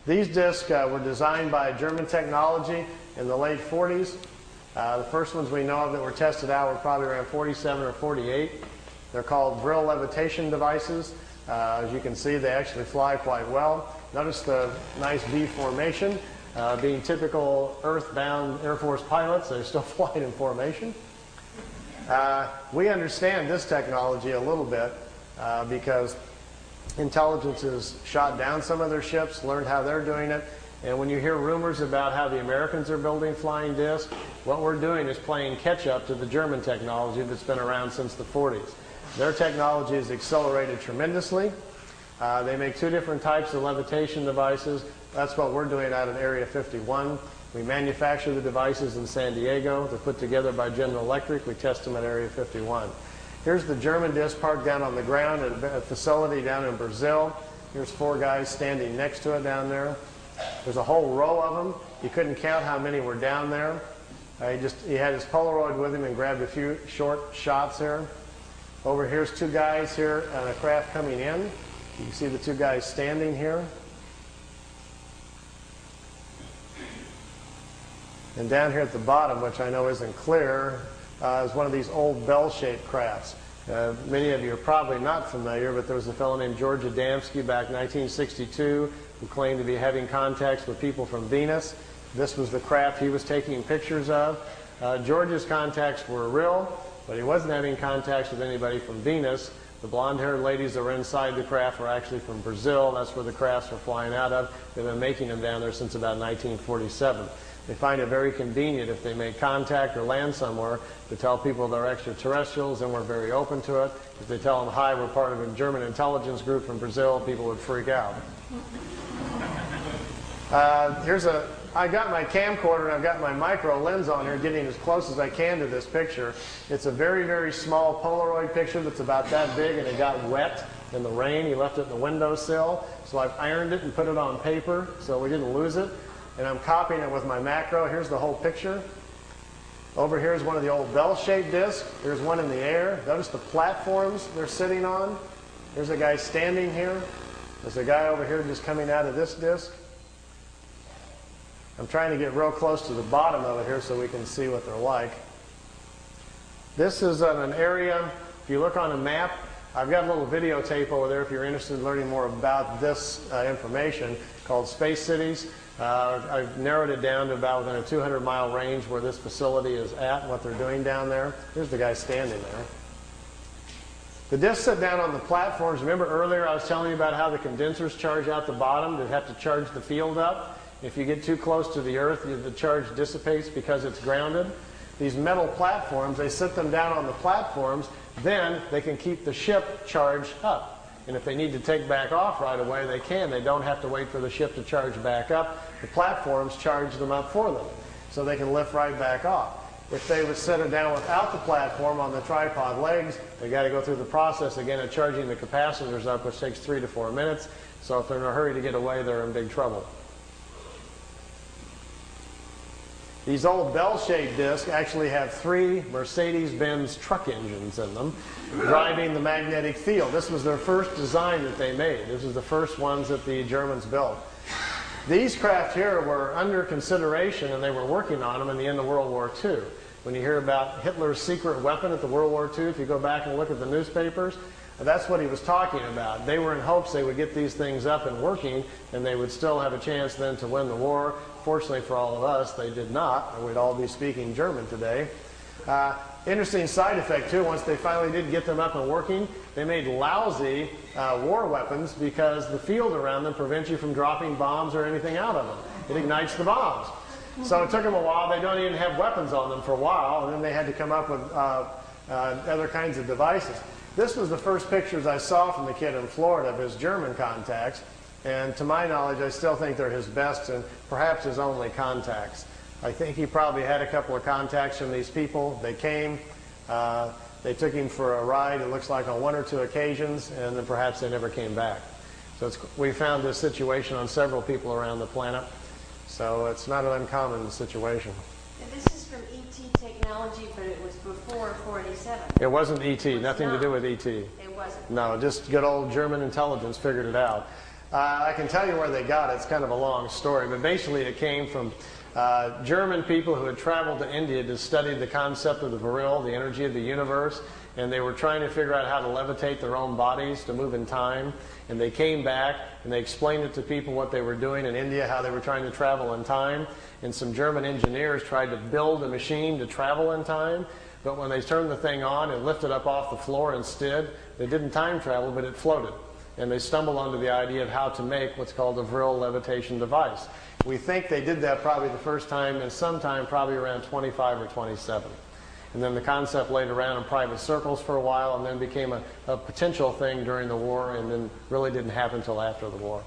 These discs were designed by German technology in the late 40s. The first ones we know of that were tested out were probably around 47 or 48. They're called VRIL levitation devices. As you can see, they actually fly quite well. Notice the nice V formation. Being typical earthbound Air Force pilots, they're still flying in formation. We understand this technology a little bit because intelligence has shot down some of their ships, learned how they're doing it, and when you hear rumors about how the Americans are building flying discs, what we're doing is playing catch-up to the German technology that's been around since the 40s. Their technology has accelerated tremendously. They make two different types of levitation devices. That's what we're doing out at Area 51. We manufacture the devices in San Diego. They're put together by General Electric. We test them at Area 51. Here's the German disc parked down on the ground at a facility down in Brazil. Here's 4 guys standing next to it down there. There's a whole row of them. You couldn't count how many were down there. He had his Polaroid with him and grabbed a few short shots here. Over here's 2 guys here on a craft coming in. You can see the 2 guys standing here. And down here at the bottom, which I know isn't clear, is one of these old bell-shaped crafts. Many of you are probably not familiar, but there was a fellow named George Adamski back in 1962 who claimed to be having contacts with people from Venus. This was the craft he was taking pictures of. George's contacts were real, but he wasn't having contacts with anybody from Venus. The blonde-haired ladies that were inside the craft were actually from Brazil. That's where the crafts were flying out of. They've been making them down there since about 1947. They find it very convenient if they make contact or land somewhere to tell people they're extraterrestrials, and we're very open to it. If they tell them, hi, we're part of a German intelligence group from Brazil, people would freak out. I got my camcorder and I've got my micro lens on here getting as close as I can to this picture. It's a very, very small Polaroid picture that's about that big, and it got wet in the rain. He left it in the windowsill, so I've ironed it and put it on paper so we didn't lose it. And I'm copying it with my macro. Here's the whole picture. Over here is one of the old bell-shaped discs. There's one in the air. Notice the platforms they're sitting on. There's a guy standing here. There's a guy over here just coming out of this disc. I'm trying to get real close to the bottom of it here so we can see what they're like. This is an area, if you look on a map, I've got a little videotape over there if you're interested in learning more about this information called Space Cities. I've narrowed it down to about within a 200-mile range where this facility is at and what they're doing down there. Here's the guy standing there. The discs sit down on the platforms. Remember earlier I was telling you about how the condensers charge out the bottom to have to charge the field up? If you get too close to the Earth, the charge dissipates because it's grounded. These metal platforms, they sit them down on the platforms, then they can keep the ship charged up. And if they need to take back off right away, they can. They don't have to wait for the ship to charge back up. The platforms charge them up for them, so they can lift right back off. If they would set it down without the platform on the tripod legs, they got to go through the process again of charging the capacitors up, which takes 3 to 4 minutes. So if they're in a hurry to get away, they're in big trouble. These old bell-shaped discs actually have 3 Mercedes-Benz truck engines in them driving the magnetic field. This was their first design that they made. This was the first ones that the Germans built. These craft here were under consideration, and they were working on them in the end of World War II. When you hear about Hitler's secret weapon at the World War II, if you go back and look at the newspapers, that's what he was talking about. They were in hopes they would get these things up and working, and they would still have a chance then to win the war. Fortunately for all of us, they did not, or we'd all be speaking German today. Interesting side effect, too, once they finally did get them up and working, they made lousy war weapons because the field around them prevents you from dropping bombs or anything out of them. It ignites the bombs. So it took them a while. They don't even have weapons on them for a while, and then they had to come up with other kinds of devices. This was the first pictures I saw from the kid in Florida of his German contacts, and to my knowledge, I still think they're his best and perhaps his only contacts. I think he probably had a couple of contacts from these people. They came, they took him for a ride, it looks like on 1 or 2 occasions, and then perhaps they never came back. So we found this situation on several people around the planet, so it's not an uncommon situation. And this is from ET technology, but it was before 47. It wasn't ET, nothing to do with ET. It wasn't? No, just good old German intelligence figured it out. I can tell you where they got it. It's kind of a long story, but basically it came from German people who had traveled to India to study the concept of the VRIL, the energy of the universe, and they were trying to figure out how to levitate their own bodies to move in time. And they came back and they explained it to people what they were doing in India, how they were trying to travel in time. And some German engineers tried to build a machine to travel in time, but when they turned the thing on and lifted up off the floor instead, they didn't time travel, but it floated. And they stumbled onto the idea of how to make what's called a VRIL levitation device. We think they did that probably the first time and sometime probably around 25 or 27. And then the concept laid around in private circles for a while and then became a potential thing during the war and then really didn't happen until after the war.